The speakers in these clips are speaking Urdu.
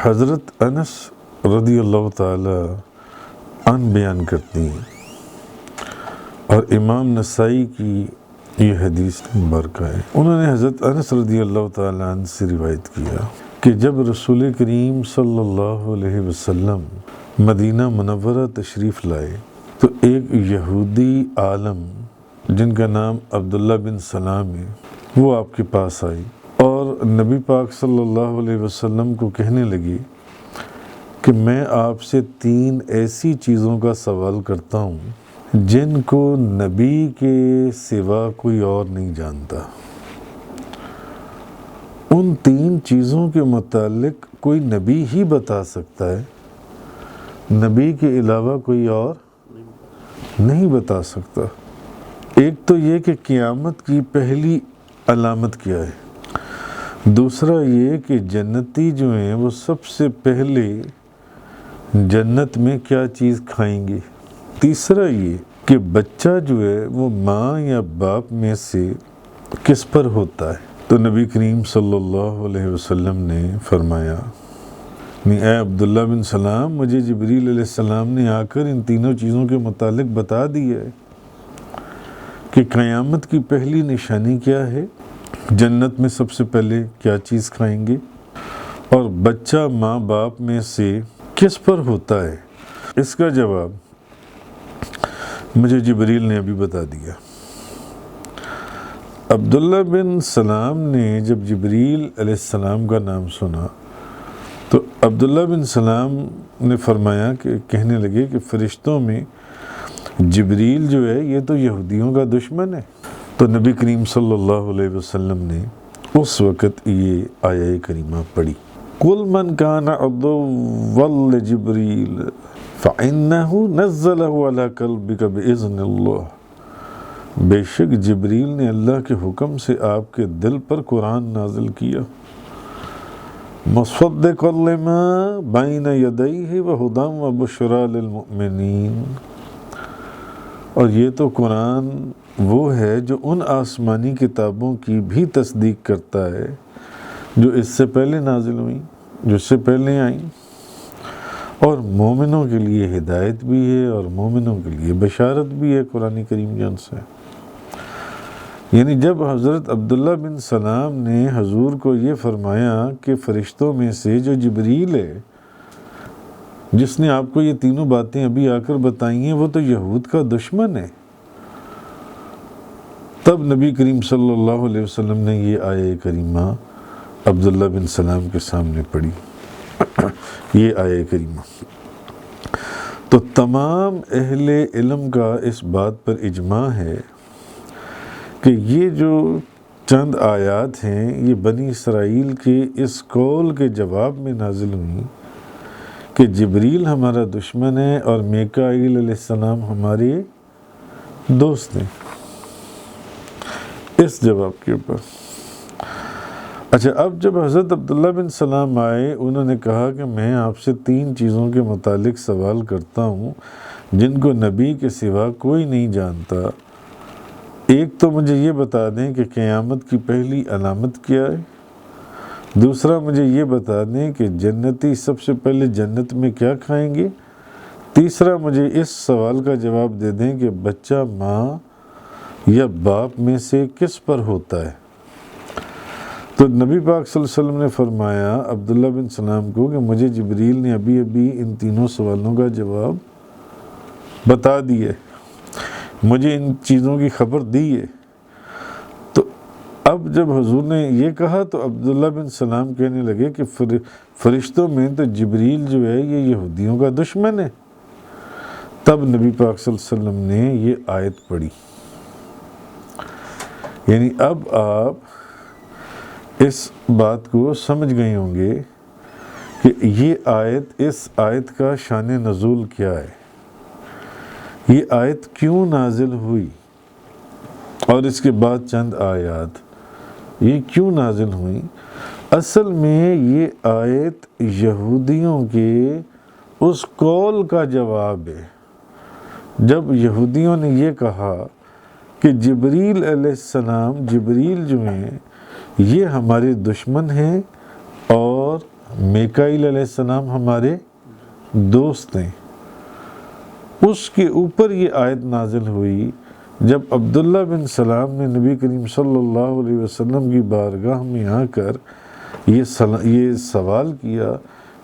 حضرت انس رضی اللہ تعالی عنہ بیان کرتی ہیں، اور امام نسائی کی یہ حدیث مبارکہ ہے۔ انہوں نے حضرت انس رضی اللہ تعالی عنہ سے روایت کیا کہ جب رسول کریم صلی اللہ علیہ وسلم مدینہ منورہ تشریف لائے تو ایک یہودی عالم جن کا نام عبداللہ بن سلام ہے وہ آپ کے پاس آئی اور نبی پاک صلی اللہ علیہ وسلم کو کہنے لگی کہ میں آپ سے 3 ایسی چیزوں کا سوال کرتا ہوں جن کو نبی کے سوا کوئی اور نہیں جانتا۔ ان 3 چیزوں کے متعلق کوئی نبی ہی بتا سکتا ہے، نبی کے علاوہ کوئی اور نہیں بتا سکتا۔ ایک تو یہ کہ قیامت کی پہلی علامت کیا ہے، دوسرا یہ کہ جنتی جو ہیں وہ سب سے پہلے جنت میں کیا چیز کھائیں گے، تیسرا یہ کہ بچہ جو ہے وہ ماں یا باپ میں سے کس پر ہوتا ہے۔ تو نبی کریم صلی اللہ علیہ وسلم نے فرمایا، اے عبداللہ بن سلام، مجھے جبریل علیہ السلام نے آ کر ان تینوں چیزوں کے متعلق بتا دیا ہے کہ قیامت کی پہلی نشانی کیا ہے، جنت میں سب سے پہلے کیا چیز کھائیں گے، اور بچہ ماں باپ میں سے کس پر ہوتا ہے۔ اس کا جواب مجھے جبریل نے ابھی بتا دیا۔ عبداللہ بن سلام نے جب جبریل علیہ السلام کا نام سنا تو عبداللہ بن سلام نے فرمایا کہ کہنے لگے کہ فرشتوں میں جبریل جو ہے یہ تو یہودیوں کا دشمن ہے۔ تو نبی کریم صلی اللہ علیہ وسلم نے اس وقت یہ آیہ کریمہ پڑھی، قُلْ مَنْ كَانَ عَدُوًّا لِجِبْرِيلَ فَإِنَّهُ نَزَّلَهُ عَلَى قَلْبِكَ بِإِذْنِ اللَّهِ، بے شک جبریل نے اللہ کے حکم سے آپ کے دل پر قرآن نازل کیا، مُصَدِّقًا لِمَا بَيْنَ يَدَيْهِ وَهُدًى وَبُشْرَى لِلْمُؤْمِنِينَ، اور یہ تو قرآن وہ ہے جو ان آسمانی کتابوں کی بھی تصدیق کرتا ہے جو اس سے پہلے نازل ہوئیں، جو اس سے پہلے آئیں، اور مومنوں کے لیے ہدایت بھی ہے اور مومنوں کے لیے بشارت بھی ہے قرآن کریم جن سے۔ یعنی جب حضرت عبداللہ بن سلام نے حضور کو یہ فرمایا کہ فرشتوں میں سے جو جبریل ہے جس نے آپ کو یہ تینوں باتیں ابھی آ کر بتائی ہیں وہ تو یہود کا دشمن ہے، تب نبی کریم صلی اللہ علیہ وسلم نے یہ آیہ کریمہ عبداللہ بن سلام کے سامنے پڑھی، یہ آیہ کریمہ۔ تو تمام اہل علم کا اس بات پر اجماع ہے کہ یہ جو چند آیات ہیں یہ بنی اسرائیل کے اس قول کے جواب میں نازل ہوئیں کہ جبریل ہمارا دشمن ہے اور میکائیل علیہ السلام ہمارے دوست ہیں، اس جواب کے اوپر۔ اچھا، اب جب حضرت عبداللہ بن سلام آئے انہوں نے کہا کہ میں آپ سے 3 چیزوں کے متعلق سوال کرتا ہوں جن کو نبی کے سوا کوئی نہیں جانتا۔ ایک تو مجھے یہ بتا دیں کہ قیامت کی پہلی علامت کیا ہے، دوسرا مجھے یہ بتا دیں کہ جنتی سب سے پہلے جنت میں کیا کھائیں گے، تیسرا مجھے اس سوال کا جواب دے دیں کہ بچہ ماں یا باپ میں سے کس پر ہوتا ہے۔ تو نبی پاک صلی اللہ علیہ وسلم نے فرمایا عبداللہ بن سلام کو کہ مجھے جبریل نے ابھی ان تینوں سوالوں کا جواب بتا دیا ہے، مجھے ان چیزوں کی خبر دی ہے۔ تو اب جب حضور نے یہ کہا تو عبداللہ بن سلام کہنے لگے کہ فرشتوں میں تو جبریل جو ہے یہ یہودیوں کا دشمن ہے۔ تب نبی پاک صلی اللہ علیہ وسلم نے یہ آیت پڑھی۔ یعنی اب آپ اس بات کو سمجھ گئے ہوں گے کہ یہ آیت، اس آیت کا شان نزول کیا ہے، یہ آیت کیوں نازل ہوئی، اور اس کے بعد چند آیات یہ کیوں نازل ہوئیں۔ اصل میں یہ آیت یہودیوں کے اس قول کا جواب ہے جب یہودیوں نے یہ کہا کہ جبریل علیہ السلام، جبریل جو ہیں یہ ہمارے دشمن ہیں اور میکائیل علیہ السلام ہمارے دوست ہیں۔ اس کے اوپر یہ آیت نازل ہوئی جب عبداللہ بن سلام نے نبی کریم صلی اللہ علیہ وسلم کی بارگاہ میں آ کر یہ سوال کیا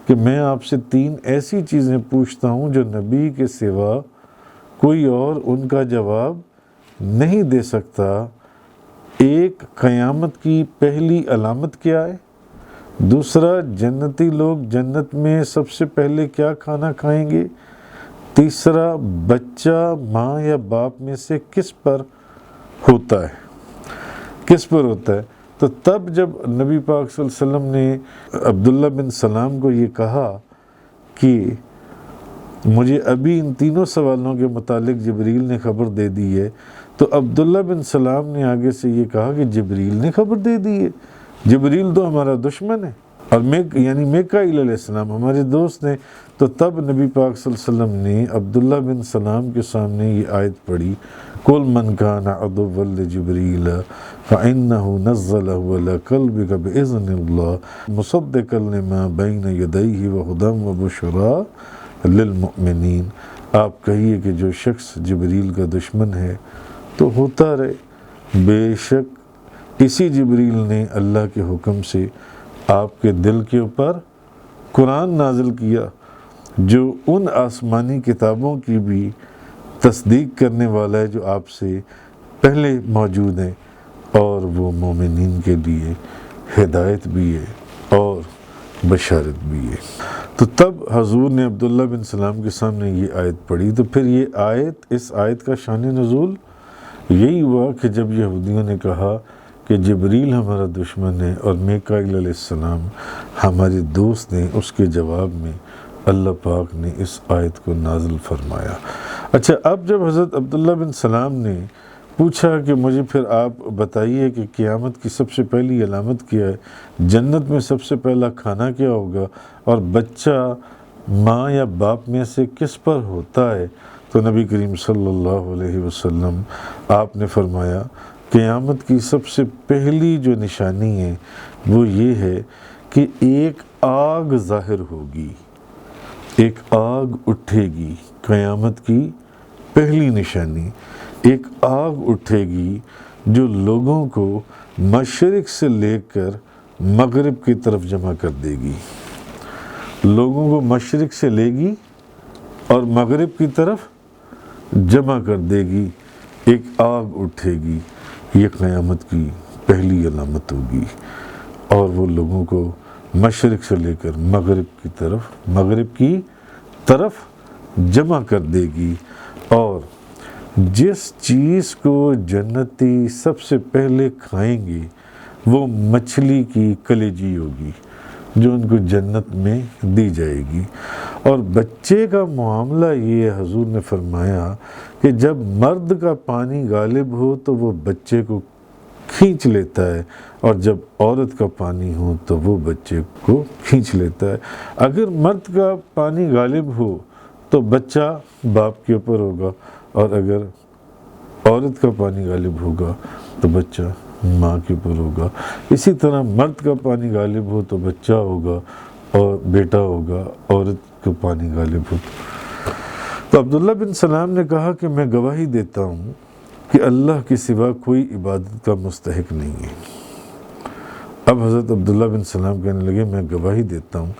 کہ میں آپ سے 3 ایسی چیزیں پوچھتا ہوں جو نبی کے سوا کوئی اور ان کا جواب نہیں دے سکتا۔ ایک، قیامت کی پہلی علامت کیا ہے؟ دوسرا، جنتی لوگ جنت میں سب سے پہلے کیا کھانا کھائیں گے؟ تیسرا، بچہ ماں یا باپ میں سے کس پر ہوتا ہے؟ کس پر ہوتا ہے؟ تو تب جب نبی پاک صلی اللہ علیہ وسلم نے عبداللہ بن سلام کو یہ کہا کہ مجھے ابھی ان تینوں سوالوں کے متعلق جبریل نے خبر دے دی ہے، تو عبداللہ بن سلام نے آگے سے یہ کہا کہ جبریل نے خبر دے دی ہے، جبریل تو ہمارا دشمن ہے اور یعنی میکائیل علیہ السلام ہمارے دوست ہیں۔ تو تب نبی پاک صلی اللہ علیہ وسلم نے عبداللہ بن سلام کے سامنے یہ آیت پڑھی، قُلْ مَنْ كَانَ عَدُوًّا لِجِبْرِيلَ فَإِنَّهُ نَزَّلَهُ عَلَىٰ قَلْبِكَ بِإِذْنِ اللَّهِ مُصَدِّقًا لِمَا بَيْنَ يَدَيْهِ وَهُدًى وَبُشْرَىٰ لِلْمُؤْمِنِينَ۔ آپ کہیے کہ جو شخص جبریل کا دشمن ہے تو ہوتا رہے، بے شک اسی جبریل نے اللہ کے حکم سے آپ کے دل کے اوپر قرآن نازل کیا جو ان آسمانی کتابوں کی بھی تصدیق کرنے والا ہے جو آپ سے پہلے موجود ہیں، اور وہ مومنین کے لیے ہدایت بھی ہے اور بشارت بھی ہے۔ تو تب حضور نے عبداللہ بن سلام کے سامنے یہ آیت پڑھی۔ تو پھر اس آیت کا شان نزول یہی ہوا کہ جب یہودیوں نے کہا کہ جبریل ہمارا دشمن ہے اور میکائیل علیہ السلام ہمارے دوست ہیں، اس کے جواب میں اللہ پاک نے اس آیت کو نازل فرمایا۔ اچھا، اب جب حضرت عبداللہ بن سلام نے پوچھا کہ مجھے پھر آپ بتائیے کہ قیامت کی سب سے پہلی علامت کیا ہے، جنت میں سب سے پہلا کھانا کیا ہوگا، اور بچہ ماں یا باپ میں سے کس پر ہوتا ہے، تو نبی کریم صلی اللہ علیہ وسلم آپ نے فرمایا قیامت کی سب سے پہلی جو نشانی ہے وہ یہ ہے کہ ایک آگ ظاہر ہوگی، ایک آگ اٹھے گی۔ قیامت کی پہلی نشانی، ایک آگ اٹھے گی جو لوگوں کو مشرق سے لے کر مغرب کی طرف جمع کر دے گی، لوگوں کو مشرق سے لے گی اور مغرب کی طرف جمع کر دے گی، ایک آگ اٹھے گی۔ یہ قیامت کی پہلی علامت ہوگی، اور وہ لوگوں کو مشرق سے لے کر مغرب کی طرف جمع کر دے گی، اور جس چیز کو جنتی سب سے پہلے کھائیں گے وہ مچھلی کی کلیجی ہوگی جو ان کو جنت میں دی جائے گی۔ اور بچے کا معاملہ یہ حضور نے فرمایا کہ جب مرد کا پانی غالب ہو تو وہ بچے کو کھینچ لیتا ہے، اور جب عورت کا پانی ہو تو وہ بچے کو کھینچ لیتا ہے۔ اگر مرد کا پانی غالب ہو تو بچہ باپ کے اوپر ہوگا، اور اگر عورت کا پانی غالب ہوگا تو بچہ ماں کے اوپر ہوگا۔ اسی طرح مرد کا پانی غالب ہو تو بچہ ہوگا اور بیٹا ہوگا، عورت کا پانی غالب ہو تو عبداللہ بن سلام نے کہا کہ میں گواہی دیتا ہوں کہ اللہ کے سوا کوئی عبادت کا مستحق نہیں ہے۔ اب حضرت عبداللہ بن سلام کہنے لگے میں گواہی دیتا ہوں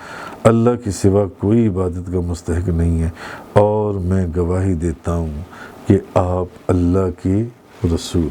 اللہ کے سوا کوئی عبادت کا مستحق نہیں ہے، اور میں گواہی دیتا ہوں کہ آپ اللہ کے رسول